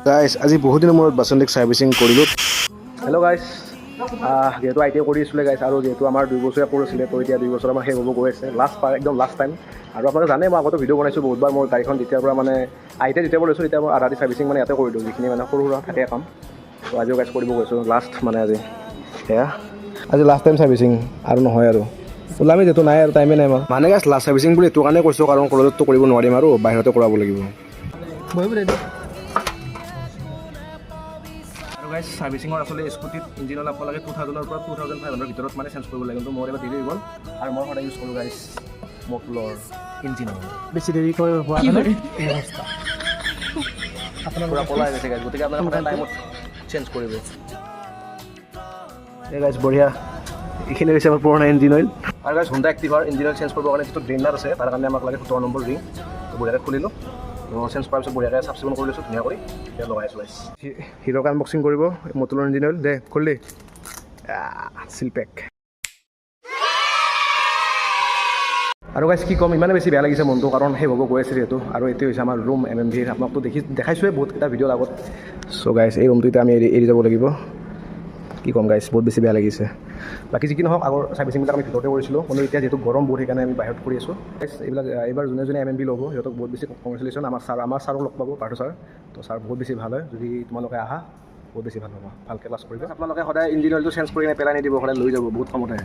Guys আজি বহুত দিনৰ মূৰত বাচন্তিক ছাৰ্ভিচিং কৰিলোঁ। হেল্ল' গাইজ, যেহেতু আই টি আই কৰি আছিলে গাইজ, আৰু যেহেতু আমাৰ 2 বছৰীয়া কোৰ্চ আছিলে, তো এতিয়া 2 বছৰ আমাৰ শেষ হ'ব গৈ আছে, একদম লাষ্ট টাইম। আৰু আপোনালোকে জানে মই আগতে ভিডিঅ' বনাইছোঁ বহুতবাৰ। মোৰ গাড়ীখন যেতিয়াৰ পৰা মানে আই টি আই যেতিয়াৰ পৰা লৈছোঁ তেতিয়া মই আধা ছাৰ্ভিচিং মানে ইয়াতে কৰি দিওঁ, যিখিনি মানে সৰু সুৰা থাকে কাম। তো আজিও গাইজ কৰিব গৈছোঁ লাষ্ট মানে আজি সেয়া আজি লাষ্ট টাইম ছাৰ্ভিচিং আৰু নহয় আৰু ওলামি যিহেতু নাই আৰু টাইমে নাই আমাৰ মানে গাইজ লাষ্ট ছাৰ্ভিচিং বুলি এইটো কাৰণে কৈছোঁ কাৰণ কলেজততো কৰিব নোৱাৰিম আৰু বাহিৰতে কৰাব লাগিব। আৰু গাইজ ছাৰ্ভিচিঙৰ আচলতে স্কুটিত ইঞ্জিন অইল আপোনালোকে লাগে 2000ৰ পৰা 2500 ভিতৰত মানে চেঞ্জ কৰিব লাগে, কিন্তু মোৰ এবাৰ দেৰি হৈ গ'ল আৰু মই সদায় ইউজ কৰোঁ গাইজ মটলৰ ইঞ্জিন অইল। বেছি দেৰি কৰি হোৱা পূৰা ক'লা হৈ গৈছে গাইজ, গতিকে আপোনালোকে সদায় টাইমত চেঞ্জ কৰিব। এই গাইজ বঢ়িয়া, এইখিনি হৈছে আমাৰ পুৰণা ইঞ্জিন অইল। আৰু গাইজ হোণ্ডা এক্টিভাৰ ইঞ্জিন অইল চেঞ্জ কৰিবৰ কাৰণে যিটো ড্ৰেইনাৰ আছে তাৰ কাৰণে আমাক লাগে 17 নম্বৰ ৰিং। তো বঢ়িয়াকৈ খুলিলোঁ, চেঞ্জ কৰাৰ পিছত বঢ়িয়াকৈ চাফ চিকুণ কৰি লৈছোঁ ধুনীয়া কৰি, এতিয়া লগাইছোঁ গাইজ। হিৰ'কে আনবক্সিং কৰিব মটলৰ ইঞ্জিন অইল। দে খুলি চিল পেক। আৰু গাইজ কি ক'ম, ইমানে বেছি বেয়া লাগিছে মনটো কাৰণ সেই হ'ব গৈ আছে যিহেতু। আৰু এইটো হৈছে আমাৰ ৰুম MMVৰ, আপোনাকতো দেখাইছোৱে বহুতকেইটা ভিডিঅ'ৰ আগত। চ' গাইজ এই ৰুমটো এতিয়া আমি এৰি যাব লাগিব। কি ক'ম গাইজ, বহুত বেছি বেয়া লাগিছে। বাকী যি কি নহওক আগৰ ছাৰ্ভিচিংবিলাক আমি ভিতৰতে কৰিছিলোঁ, কিন্তু এতিয়া যিহেতু গৰম বহুত সেইকাৰণে আমি বাহিৰত কৰি আছোঁ। এইবাৰ যোনে যোনে MMV ল'ব সিহঁতক বহুত বেছি কংগ্ৰেচুলেশ্যন। আমাৰ ছাৰক লগ পাব, পাৰ্থ ছাৰ। তো ছাৰ বহুত বেছি ভাল হয়, যদি তোমালোকে আহা বহুত বেছি ভাল হ'ব, ভালকৈ ক্লাছ কৰিব। আপোনালোকে সদায় ইঞ্জিন অইলটো চেঞ্জ কৰি পেলাই নিদিব, সদায় লৈ যাব, বহুত কামত আহে।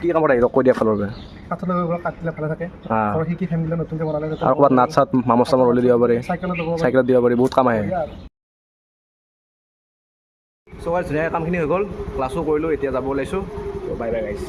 কি কামত আহিব কৈ দিয়া ফালৰ পৰা কাটিলে ভালে থাকে। শিকি ফেমিলি নতুনকৈ বনালে আৰু ক'ৰবাত নাট চাট মামচ চামৰ ওলাই দিব পাৰি, চাইকেলত দিব পাৰি, বহুত কাম আহে। চ' গাইজ ধুনীয়াকৈ কামখিনি হৈ গ'ল, ক্লাছো কৰিলোঁ, এতিয়া যাব ওলাইছোঁ। ত' বাই বাই গাইজ।